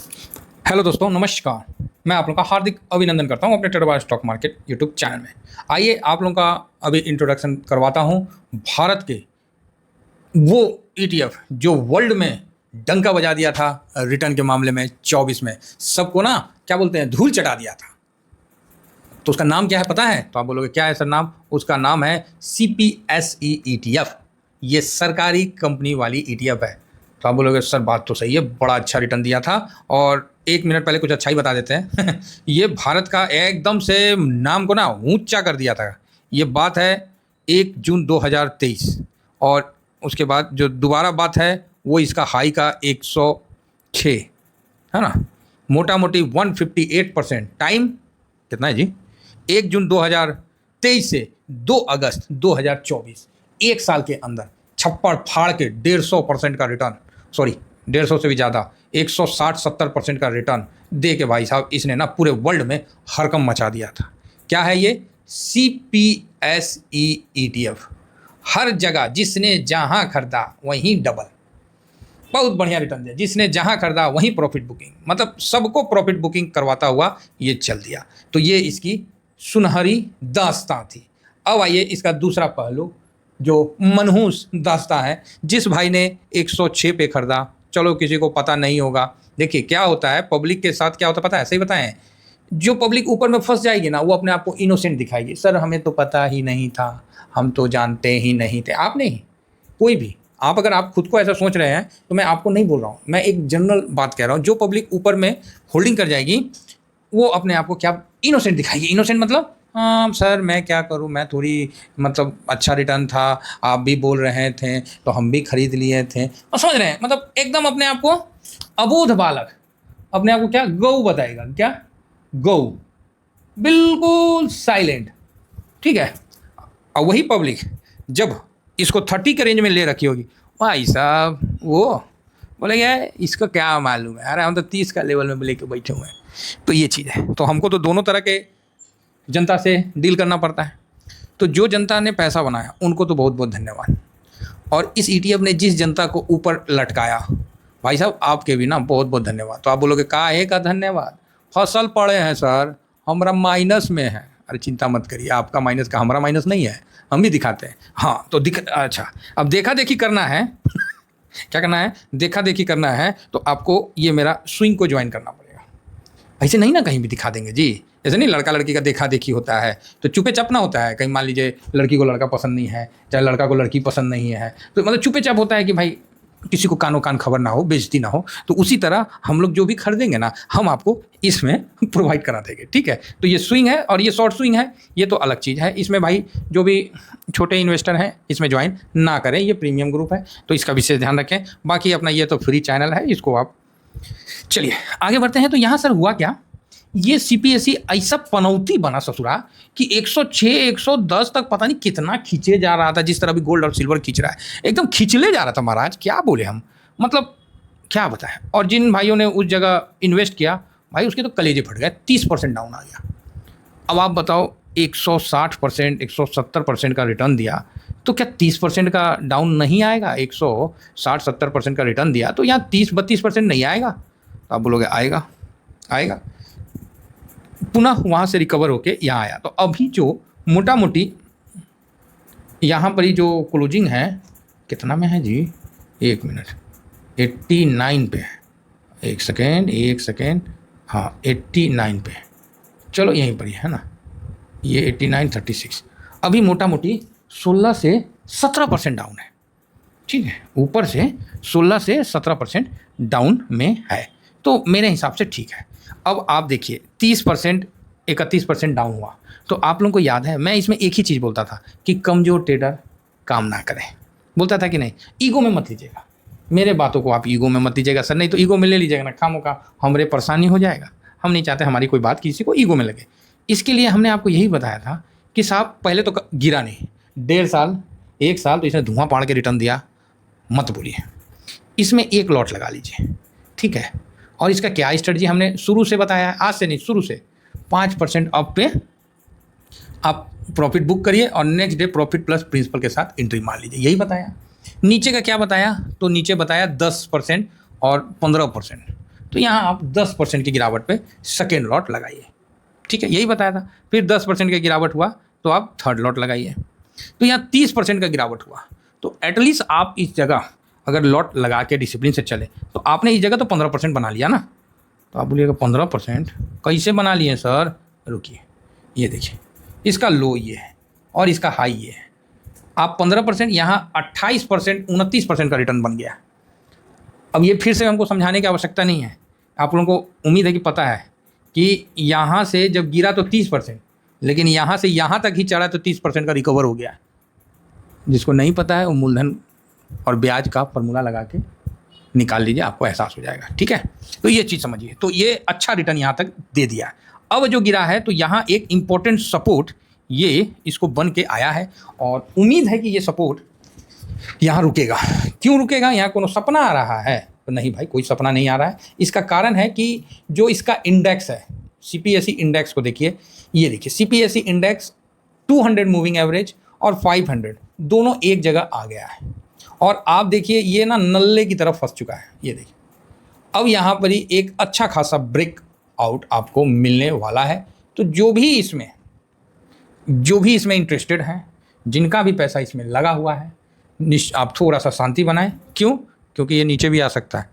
Hello दोस्तों, नमस्कार। मैं आप लोगों का हार्दिक अभिनंदन करता हूं अपने trader stock market YouTube channel में। आइए आप लोगों का अभी इंट्रोडक्शन करवाता हूं भारत के वो ईटीएफ जो वर्ल्ड में डंका बजा दिया था रिटर्न के मामले में 24 में, सबको ना क्या बोलते हैं, धूल चटा दिया था। तो उसका नाम क्या है पता है? तो आप बोलोगे क्या है सर नाम? उसका नाम है CPSE ETF। ये सरकारी कंपनी ई ETF है। तो आप बोलोगे सर बात तो सही है, बड़ा अच्छा रिटर्न दिया था। और एक मिनट पहले कुछ अच्छा ही बता देते हैं ये भारत का एकदम से नाम को ना ऊंचा कर दिया था। ये बात है 1 जून 2023। और उसके बाद जो दोबारा बात है वो इसका हाई का 106 है ना, मोटा मोटी 158%। टाइम कितना है जी? 1 जून 2023 से 2 अगस्त 2024, एक साल के अंदर छप्पड़ फाड़ के 150% का रिटर्न, सॉरी 150 से भी ज़्यादा, 160-70% का रिटर्न दे के भाई साहब इसने ना पूरे वर्ल्ड में हड़कंप मचा दिया था। क्या है ये? CPSE ETF। हर जगह जिसने जहां खरीदा वहीं डबल, बहुत बढ़िया रिटर्न दिया। जिसने जहां खरीदा वहीं प्रॉफिट बुकिंग, मतलब सबको प्रॉफिट बुकिंग करवाता हुआ ये चल दिया। तो ये इसकी सुनहरी दास्तां थी। अब आइए इसका दूसरा पहलू जो मनहूस दास्तां है। जिस भाई ने 106 पे खरीदा, चलो किसी को पता नहीं होगा। देखिए क्या होता है पब्लिक के साथ, क्या होता है पता है? ऐसे ही बताएं, जो पब्लिक ऊपर में फंस जाएगी ना वो अपने आप को इनोसेंट दिखाएगी। सर हमें तो पता ही नहीं था, हम तो जानते ही नहीं थे। आप नहीं, कोई भी, आप अगर आप खुद को ऐसा सोच रहे हैं तो मैं आपको नहीं बोल रहा हूँ, मैं एक जनरल बात कह रहा हूँ। जो पब्लिक ऊपर में होल्डिंग कर जाएगी वो अपने आप को क्या इनोसेंट दिखाएगी। इनोसेंट मतलब हाँ सर मैं क्या करूँ, मैं थोड़ी, मतलब अच्छा रिटर्न था, आप भी बोल रहे थे तो हम भी खरीद लिए थे। और समझ रहे हैं, मतलब एकदम अपने आप को अबोध बालक, अपने आप को क्या गऊ बताएगा, क्या गऊ, बिल्कुल साइलेंट। ठीक है। और वही पब्लिक जब इसको 30 के रेंज में ले रखी होगी, भाई साहब वो बोलेंगे यार इसका क्या मालूम है, अरे हम तो 30 का लेवल में लेके बैठे हुए हैं। तो ये चीज़ है। तो हमको तो दोनों तरह के जनता से डील करना पड़ता है। तो जो जनता ने पैसा बनाया उनको तो बहुत बहुत धन्यवाद। और इस ETF ने जिस जनता को ऊपर लटकाया, भाई साहब आपके भी ना बहुत बहुत धन्यवाद। तो आप बोलोगे काहे का धन्यवाद? फसल पड़े हैं सर, हमारा माइनस में है। अरे चिंता मत करिए, आपका माइनस का, हमारा माइनस नहीं है, हम भी दिखाते हैं। हाँ तो अच्छा, अब देखा देखी करना है क्या करना है? देखा देखी करना है तो आपको ये मेरा स्विंग को ज्वाइन करना पड़ेगा। ऐसे नहीं ना कहीं भी दिखा देंगे जी। ऐसे नहीं लड़का लड़की का देखा देखी होता है तो चुपे चाप ना होता है। कहीं मान लीजिए लड़की को लड़का पसंद नहीं है, चाहे लड़का को लड़की पसंद नहीं है, तो मतलब चुपे चाप होता है कि भाई किसी को कानो कान खबर ना हो, बेइज्जती ना हो। तो उसी तरह हम लोग जो भी खरीदेंगे ना, हम आपको इसमें प्रोवाइड करा देंगे। ठीक है। तो ये स्विंग है और ये शॉर्ट स्विंग है, ये तो अलग चीज़ है। इसमें भाई जो भी छोटे इन्वेस्टर हैं इसमें ज्वाइन ना करें, ये प्रीमियम ग्रुप है तो इसका विशेष ध्यान रखें। बाकी अपना ये तो फ्री चैनल है, इसको आप, चलिए आगे बढ़ते हैं। तो यहाँ सर हुआ क्या, ये CPSE ऐसा पनौती बना ससुरा कि 106 110 तक पता नहीं कितना खींचे जा रहा था। जिस तरह भी गोल्ड और सिल्वर खींच रहा है, एकदम खींचले जा रहा था महाराज, क्या बोले हम, मतलब क्या बताएं। और जिन भाइयों ने उस जगह इन्वेस्ट किया भाई उसके तो कलेजे फट गए, 30% डाउन आ गया। अब आप बताओ 160% 170% का रिटर्न दिया तो क्या 30% का डाउन नहीं आएगा? 160-70% का रिटर्न दिया तो यहाँ 30-32% नहीं आएगा? तो आप बोलोगे आएगा, आएगा। पुनः वहाँ से रिकवर होके यहाँ आया। तो अभी जो मोटा मोटी यहाँ पर ही जो क्लोजिंग है कितना में है जी? एक मिनट, 89 पे है। एक सेकेंड, हाँ 89 पे, चलो यहीं पर ही है ना, ये 89.36। अभी मोटा मोटी 16 से 17% डाउन है। ठीक है, ऊपर से 16 से 17% डाउन में है, तो मेरे हिसाब से ठीक है। अब आप देखिए 30% 31% डाउन हुआ। तो आप लोगों को याद है मैं इसमें एक ही चीज़ बोलता था कि कमज़ोर ट्रेडर काम ना करें, बोलता था कि नहीं ईगो में मत लीजिएगा, मेरे बातों को आप ईगो में मत लीजिएगा। सर नहीं तो ईगो में ले लीजिएगा ना, खामों का हमरे परेशानी हो जाएगा। हम नहीं चाहते हमारी कोई बात किसी को ईगो में लगे। इसके लिए हमने आपको यही बताया था कि साहब पहले तो गिरा नहीं, 1.5 साल 1 साल तो इसने धुआं पाड़ के रिटर्न दिया, मत बोलिए। इसमें एक लॉट लगा लीजिए, ठीक है। और इसका क्या स्ट्रेटजी हमने शुरू से बताया है, आज से नहीं, शुरू से 5% अप पे आप प्रॉफिट बुक करिए और next day profit plus principal के साथ एंट्री मार लीजिए, यही बताया। नीचे का क्या बताया? तो नीचे बताया 10% और 15%। तो यहाँ आप 10% की गिरावट पे सेकेंड लॉट लगाइए, ठीक है, यही बताया था। फिर 10% का गिरावट हुआ तो आप थर्ड लॉट लगाइए। तो यहाँ 30% का गिरावट हुआ तो एटलीस्ट आप इस जगह अगर लॉट लगा के डिसिप्लिन से चले तो आपने इस जगह तो 15% बना लिया ना। तो आप बोलिएगा 15% कैसे बना लिए सर? रुकिए, ये देखिए, इसका लो ये है और इसका हाई ये है। आप 15%, यहाँ 28%, 29% का रिटर्न बन गया। अब ये फिर से हमको समझाने की आवश्यकता नहीं है, आप लोगों को उम्मीद है कि पता है कि यहाँ से जब गिरा तो 30%, लेकिन यहाँ से यहाँ तक ही चढ़ा तो 30% का रिकवर हो गया। जिसको नहीं पता है वो मूलधन और ब्याज का फॉर्मूला लगा के निकाल लीजिए, आपको एहसास हो जाएगा, ठीक है। तो ये चीज़ समझिए। तो ये अच्छा रिटर्न यहाँ तक दे दिया। अब जो गिरा है तो यहाँ एक इम्पोर्टेंट सपोर्ट ये इसको बन के आया है और उम्मीद है कि ये सपोर्ट यहाँ रुकेगा। क्यों रुकेगा? यहाँ कोनो सपना आ रहा है? तो नहीं भाई, कोई सपना नहीं आ रहा है। इसका कारण है कि जो इसका इंडेक्स है, सीपीएसई इंडेक्स को देखिए, ये देखिए सीपीएसई इंडेक्स 200 मूविंग एवरेज और 500 दोनों एक जगह आ गया है और आप देखिए ये ना नल्ले की तरफ फंस चुका है। ये देखिए अब यहाँ पर ही एक अच्छा खासा ब्रेक आउट आपको मिलने वाला है। तो जो भी इसमें इंटरेस्टेड हैं, जिनका भी पैसा इसमें लगा हुआ है, आप थोड़ा सा शांति बनाएं। क्यों? क्योंकि ये नीचे भी आ सकता है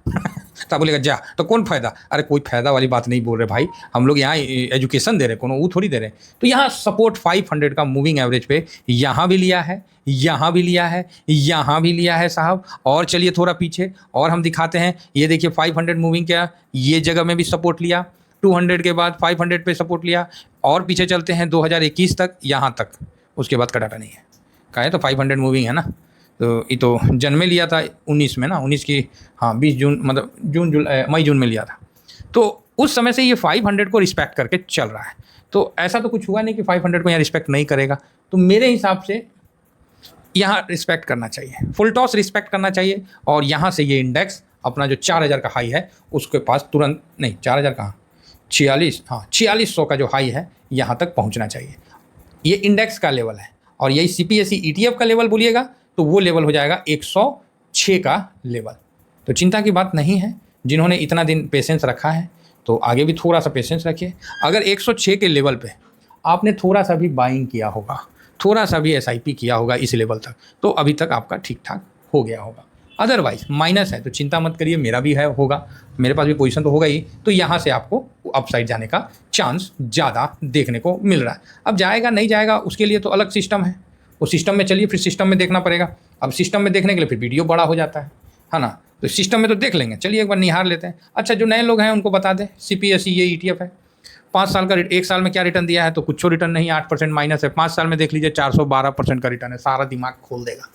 तो आप बोलेगा जा तो कौन फ़ायदा? अरे कोई फ़ायदा वाली बात नहीं बोल रहे भाई, हम लोग यहाँ एजुकेशन दे रहे, कोनो वो थोड़ी दे रहे। तो यहाँ सपोर्ट 500 का मूविंग एवरेज पे यहाँ भी लिया है, यहाँ भी लिया है, यहाँ भी लिया है साहब। और चलिए थोड़ा पीछे और हम दिखाते हैं। ये देखिए 500 मूविंग क्या, ये जगह में भी सपोर्ट लिया, 200 के बाद 500 पे सपोर्ट लिया। और पीछे चलते हैं 2021 तक, यहाँ तक, उसके बाद का डाटा नहीं है। कहें तो 500 मूविंग है ना, तो ये तो जन में लिया था 19 में ना, 19 की, हाँ 20 जून, मतलब मई जून में लिया था। तो उस समय से ये 500 को रिस्पेक्ट करके चल रहा है। तो ऐसा तो कुछ हुआ नहीं कि 500 को यहाँ रिस्पेक्ट नहीं करेगा। तो मेरे हिसाब से यहाँ रिस्पेक्ट करना चाहिए, फुल टॉस रिस्पेक्ट करना चाहिए। और यहाँ से ये इंडेक्स अपना जो 4000 का हाई है उसके पास तुरंत, नहीं 4000 कहाँ, 46, हाँ 4600 का जो हाई है यहाँ तक पहुँचना चाहिए। ये इंडेक्स का लेवल है और यही सीपीएसई ईटीएफ का लेवल बोलिएगा तो वो लेवल हो जाएगा 106 का लेवल। तो चिंता की बात नहीं है। जिन्होंने इतना दिन पेशेंस रखा है तो आगे भी थोड़ा सा पेशेंस रखिए। अगर 106 के लेवल पे आपने थोड़ा सा भी बाइंग किया होगा, थोड़ा सा भी एसआईपी किया होगा इस लेवल तक, तो अभी तक आपका ठीक ठाक हो गया होगा। अदरवाइज माइनस है तो चिंता मत करिए, मेरा भी है, होगा, मेरे पास भी पोजीशन तो होगा ही। तो यहाँ से आपको अपसाइड जाने का चांस ज़्यादा देखने को मिल रहा है। अब जाएगा नहीं जाएगा उसके लिए तो अलग सिस्टम है, वो सिस्टम में चलिए, फिर सिस्टम में देखना पड़ेगा। अब सिस्टम में देखने के लिए फिर वीडियो बड़ा हो जाता है ना। तो सिस्टम में तो देख लेंगे, चलिए एक बार निहार लेते हैं। अच्छा, जो नए लोग हैं उनको बता दें, सीपीएसई ये ईटीएफ है, 5 साल का, 1 साल में क्या रिटर्न दिया है? तो कुछ रिटर्न नहीं, 8% माइनस है। 5 साल में देख लीजिए 412% का रिटर्न है। सारा दिमाग खोल देगा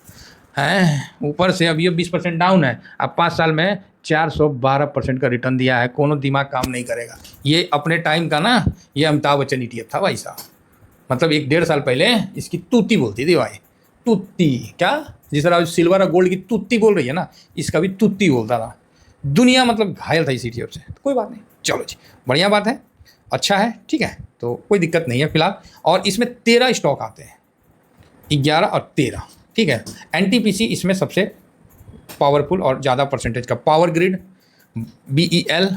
है। ऊपर से अब ये 20% डाउन है, अब 5 साल में 412% का रिटर्न दिया है। कोनो दिमाग काम नहीं करेगा। ये अपने टाइम का ना, ये अमिताभ बच्चन ईटीएफ था भाई साहब। मतलब 1-1.5 साल पहले इसकी तूती बोलती थी भाई, तूती, क्या जिस तरह सिल्वर और गोल्ड की तूती बोल रही है ना, इसका भी तूती बोलता था। दुनिया मतलब घायल था इस ईटीएफ से। तो कोई बात नहीं, चलो जी, बढ़िया बात है, अच्छा है, ठीक है, तो कोई दिक्कत नहीं है फिलहाल। और इसमें 13 स्टॉक आते हैं, 11 और 13, ठीक है। एनटीपीसी इसमें सबसे पावरफुल और ज़्यादा परसेंटेज का, power grid, BEL,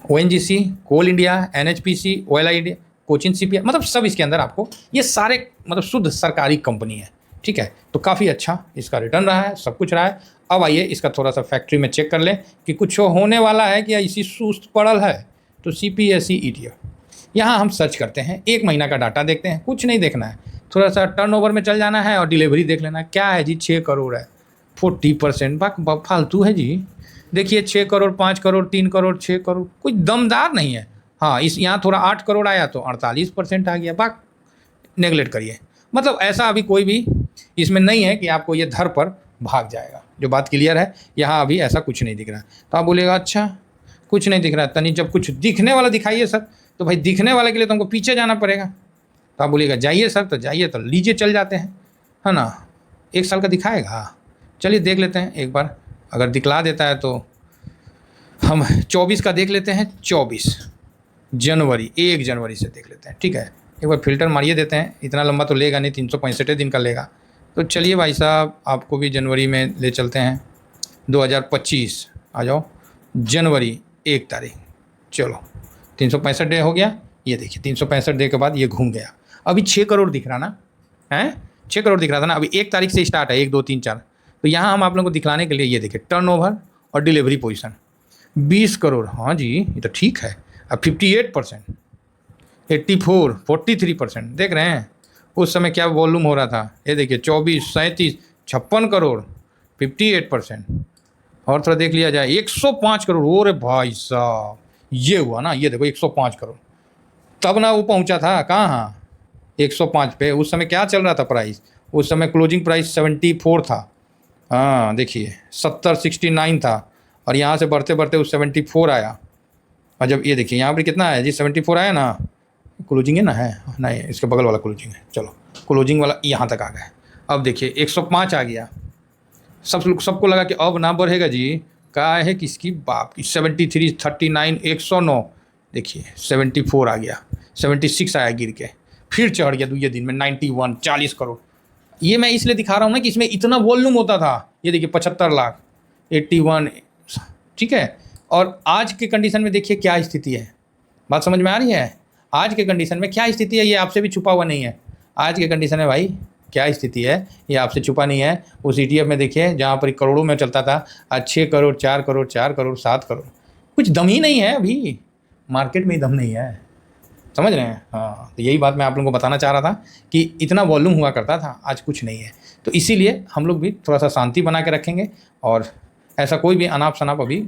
ONGC, coal India, NHPC, OLI India, Cochin CPI, मतलब सब इसके अंदर आपको, ये सारे मतलब शुद्ध सरकारी कंपनी है, ठीक है। तो काफ़ी अच्छा इसका रिटर्न रहा है, सब कुछ रहा है। अब आइए इसका थोड़ा सा फैक्ट्री में चेक कर लें कि कुछ होने वाला है कि इसी सुस्त पड़ल है। तो सीपीएसई ईटीएफ यहाँ हम सर्च करते हैं, 1 महीना का डाटा देखते हैं, कुछ नहीं देखना है, थोड़ा सा टर्नओवर में चल जाना है और डिलीवरी देख लेना है। क्या है जी, 6 करोड़ है, 40%, फालतू है जी। देखिए 6 करोड़, 5 करोड़, 3 करोड़, 6 करोड़, कोई दमदार नहीं है। हाँ, इस यहाँ थोड़ा 8 करोड़ आया तो 48% आ गया, बाक नेगलेक्ट करिए। मतलब ऐसा अभी कोई भी इसमें नहीं है कि आपको ये धर पर भाग जाएगा। जो बात क्लियर है, यहाँ अभी ऐसा कुछ नहीं दिख रहा है। तो आप बोलेगा अच्छा कुछ नहीं दिख रहा है, तनी जब कुछ दिखने वाला दिखाइए सर। तो भाई दिखने वाले के लिए तो हमको पीछे जाना पड़ेगा। तो आप बोलिएगा जाइए सर, तो जाइए, तो लीजिए, चल जाते हैं, है ना। 1 साल का दिखाएगा, चलिए देख लेते हैं एक बार। अगर दिखला देता है तो हम 24 का देख लेते हैं, 24 जनवरी, 1 जनवरी से देख लेते हैं, ठीक है। एक बार फिल्टर मारिए देते हैं, इतना लंबा तो लेगा नहीं, 365 दिन का लेगा। तो चलिए भाई साहब, आपको भी जनवरी में ले चलते हैं, 2025 आ जाओ, जनवरी 1 तारीख, चलो 365 डे हो गया। ये देखिए 365 डे के बाद ये घूम गया। अभी 6 करोड़ दिख रहा ना, हैं 6 करोड़ दिख रहा था ना। अभी 1 तारीख से स्टार्ट है, 1 2 3 4। तो यहाँ हम आप लोगों को दिखलाने के लिए ये देखिए टर्नओवर और डिलीवरी पोजीशन 20 करोड़। हाँ जी, ये तो ठीक है। अब 58%, 84, 43% देख रहे हैं। उस समय क्या वॉल्यूम हो रहा था, ये देखिए 24, 37, 56 करोड़, 58%। और थोड़ा देख लिया जाए 105 करोड़। ओ रे भाई साहब, ये हुआ ना, ये देखो 105 करोड़। तब ना वो पहुंचा था कहाँ, 105 पे। उस समय क्या चल रहा था प्राइस, उस समय क्लोजिंग प्राइस 74 था। हाँ देखिए 70, 69 था, और यहाँ से बढ़ते बढ़ते वो 74 आया। और जब ये देखिए यहाँ पर कितना है जी, 74 आया ना। क्लोजिंग है ना, है नहीं, इसके बगल वाला क्लोजिंग है। चलो क्लोजिंग वाला यहाँ तक आ गया। अब देखिए 105 आ गया। सबको लगा कि अब ना बढ़ेगा जी, कहा है किसकी बाप की, 73, 39, 109। देखिए 74 आ गया, 76 आया गिर के, फिर चढ़ गया दूसरे दिन में 91, 40 करोड़। ये मैं इसलिए दिखा रहा हूँ ना कि इसमें इतना वॉल्यूम होता था। ये देखिए 75 लाख, 81, ठीक है। और आज के कंडीशन में देखिए क्या स्थिति है, बात समझ में आ रही है। आज के कंडीशन में क्या स्थिति है, ये आपसे भी छुपा हुआ नहीं है। आज के कंडीशन में भाई क्या स्थिति है, ये आपसे छुपा नहीं है। उस ETF में देखिए जहाँ पर करोड़ों में चलता था, आज 6 करोड़, 4 करोड़, 4 करोड़, 7 करोड़। कुछ दम ही नहीं है, अभी मार्केट में ही दम नहीं है, समझ रहे हैं। हाँ, तो यही बात मैं आप लोगों को बताना चाह रहा था कि इतना वॉल्यूम हुआ करता था, आज कुछ नहीं है। तो इसीलिए हम लोग भी थोड़ा सा शांति बना के रखेंगे, और ऐसा कोई भी अनाप शनाप अभी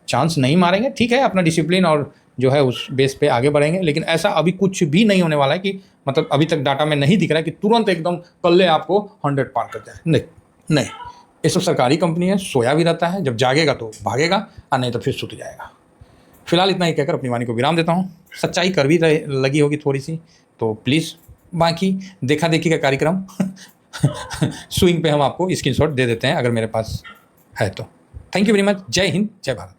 चांस नहीं मारेंगे। ठीक है, अपना डिसिप्लिन और जो है उस बेस पे आगे बढ़ेंगे, लेकिन ऐसा अभी कुछ भी नहीं होने वाला है कि मतलब अभी तक डाटा में नहीं दिख रहा है कि तुरंत एकदम कल्ले आपको 100 पार कर जाए। नहीं नहीं, ये सब सरकारी कंपनी है, सोया भी रहता है, जब जागेगा तो भागेगा, और नहीं तो फिर सुत जाएगा। फिलहाल इतना ही कहकर अपनी वाणी को विराम देता हूँ। सच्चाई कर भी लगी होगी थोड़ी सी, तो प्लीज़ बाकी देखा देखी का कार्यक्रम स्विंग पे हम आपको स्क्रीनशॉट दे देते हैं अगर मेरे पास है तो। Thank you very much. जय हिंद, जय भारत।